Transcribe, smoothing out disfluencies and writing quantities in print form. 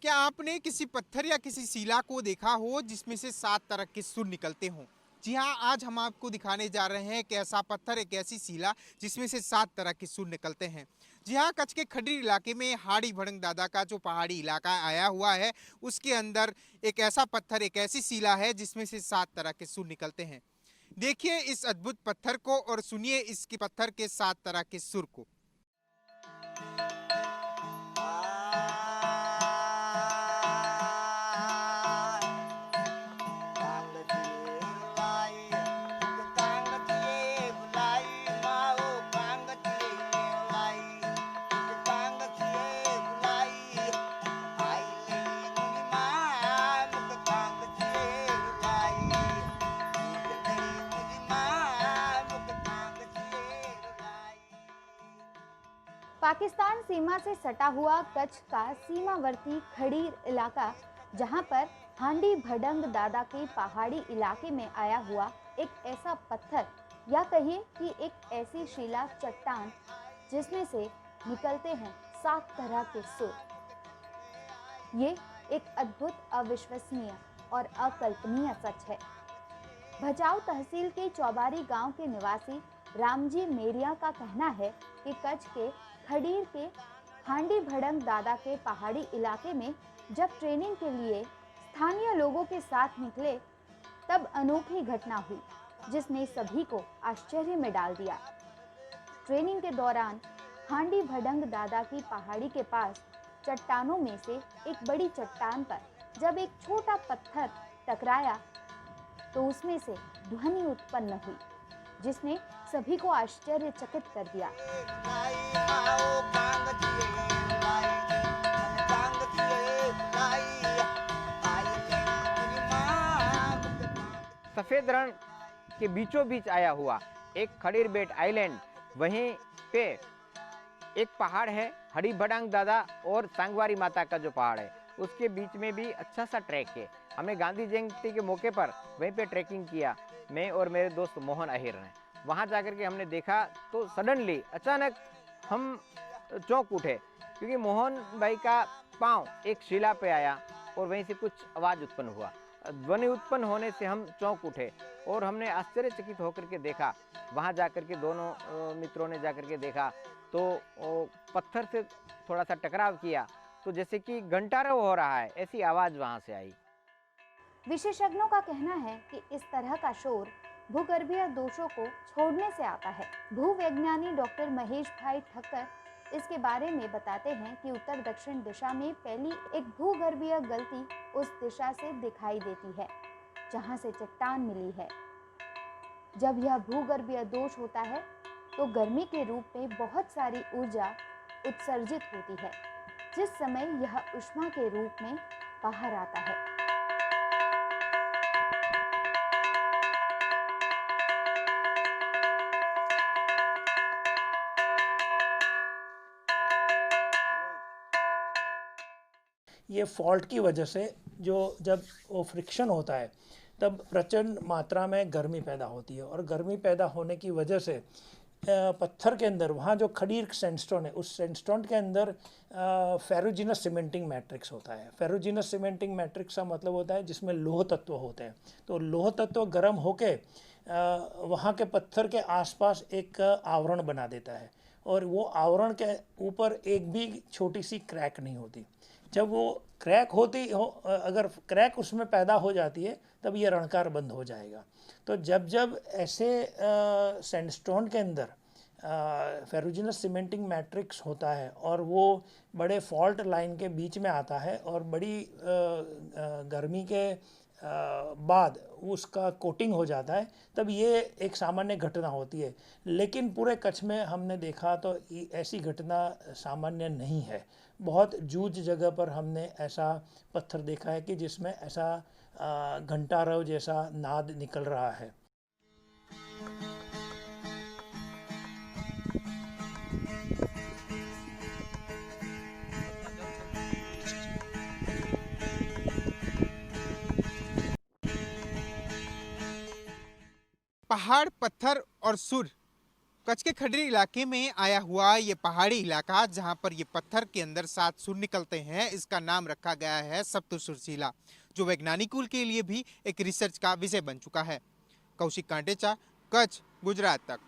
क्या आपने किसी पत्थर या किसी शिला को देखा हो जिसमें से 7 तरह के सुर निकलते हों? जी हाँ, आज हम आपको दिखाने जा रहे हैं एक ऐसा पत्थर, एक ऐसी शिला जिसमें से 7 तरह के सुर निकलते हैं। जी हाँ, कच्छ के खडीर इलाके में हाड़ी भड़ंग दादा का जो पहाड़ी इलाका आया हुआ है, उसके अंदर एक ऐसा पत्थर, एक ऐसी शिला है जिसमें से 7 तरह के सुर निकलते हैं। देखिए इस अद्भुत पत्थर को और सुनिए इसके पत्थर के 7 तरह के सुर को। पाकिस्तान सीमा से सटा हुआ कच्छ का सीमावर्ती खड़ीर इलाका, जहां पर हांडी भडंग दादा के पहाड़ी इलाके में आया हुआ एक ऐसा पत्थर या कहिए कि एक ऐसी शिला चट्टान जिसमें से निकलते हैं 7 तरह के सुर। ये एक अद्भुत, अविश्वसनीय और अकल्पनीय सच है। भचाऊ तहसील के चौबारी गांव के निवासी रामजी मेरिया का कहना है कि कच्छ के खडीर के हांडी भड़ंग दादा के पहाड़ी इलाके में जब ट्रेनिंग के लिए स्थानीय लोगों के साथ निकले, तब अनोखी घटना हुई जिसने सभी को आश्चर्य में डाल दिया। ट्रेनिंग के दौरान हांडी भड़ंग दादा की पहाड़ी के पास चट्टानों में से एक बड़ी चट्टान पर जब एक छोटा पत्थर टकराया तो उसमें से ध्वनि उत्पन्न हुई जिसने सभी को आश्चर्यचकित कर दिया। सफेद रण के बीचों बीच आया हुआ एक खडीर बेट आइलैंड, वहीं पे एक पहाड़ है हड़ी भड़ंग दादा और सांगवारी माता का जो पहाड़ है, उसके बीच में भी अच्छा सा ट्रैक है। हमने गांधी जयंती के मौके पर वहीं पे ट्रैकिंग किया, मैं और मेरे दोस्त मोहन अहिर ने। वहाँ जाकर के हमने देखा तो सडनली अचानक हम चौंक उठे, क्योंकि मोहन भाई का पाँव एक शिला पे आया और वहीं से कुछ आवाज़ उत्पन्न हुआ। ध्वनि उत्पन्न होने से हम चौंक उठे और हमने आश्चर्यचकित होकर के देखा। वहाँ जाकर के दोनों मित्रों ने जाकर के देखा तो पत्थर से थोड़ा सा टकराव किया, तो जैसे कि घंटारव हो रहा है, ऐसी आवाज़ वहाँ से आई। विशेषज्ञों का कहना है कि इस तरह का शोर भूगर्भीय दोषों को छोड़ने से आता है। भूवैज्ञानी डॉक्टर महेश भाई ठक्कर इसके बारे में बताते हैं कि उत्तर दक्षिण दिशा में फैली एक भूगर्भीय गलती उस दिशा से दिखाई देती है जहां से चट्टान मिली है। जब यह भूगर्भीय दोष होता है तो गर्मी के रूप में बहुत सारी ऊर्जा उत्सर्जित होती है, जिस समय यह ऊष्मा के रूप में बाहर आता है। ये फॉल्ट की वजह से जब वो फ्रिक्शन होता है तब प्रचंड मात्रा में गर्मी पैदा होती है, और गर्मी पैदा होने की वजह से पत्थर के अंदर वहाँ जो खडीर सैंडस्टोन है, उस सैंडस्टोन के अंदर फेरोजिनस सीमेंटिंग मैट्रिक्स होता है। फेरोजिनस सीमेंटिंग मैट्रिक्स का मतलब होता है जिसमें लोह तत्व होते हैं। तो लोह तत्व गर्म होके वहाँ के पत्थर के आसपास एक आवरण बना देता है, और वो आवरण के ऊपर एक भी छोटी सी क्रैक नहीं होती। जब वो क्रैक होती हो, अगर क्रैक उसमें पैदा हो जाती है, तब ये रणकार बंद हो जाएगा। तो जब ऐसे सैंडस्टोन के अंदर फेरोजिनस सीमेंटिंग मैट्रिक्स होता है और वो बड़े फॉल्ट लाइन के बीच में आता है और बड़ी गर्मी के बाद उसका कोटिंग हो जाता है, तब ये एक सामान्य घटना होती है। लेकिन पूरे कच्छ में हमने देखा तो ऐसी घटना सामान्य नहीं है। बहुत जूझ जगह पर हमने ऐसा पत्थर देखा है कि जिसमें ऐसा घंटारव जैसा नाद निकल रहा है। पहाड़, पत्थर और सुर कच्छ के खड़ीर इलाके में आया हुआ ये पहाड़ी इलाका जहां पर ये पत्थर के अंदर 7 सुर निकलते हैं, इसका नाम रखा गया है सप्तसुरशीला, जो वैज्ञानिकों के लिए भी एक रिसर्च का विषय बन चुका है। कौशिक कांटेचा, कच्छ, गुजरात तक।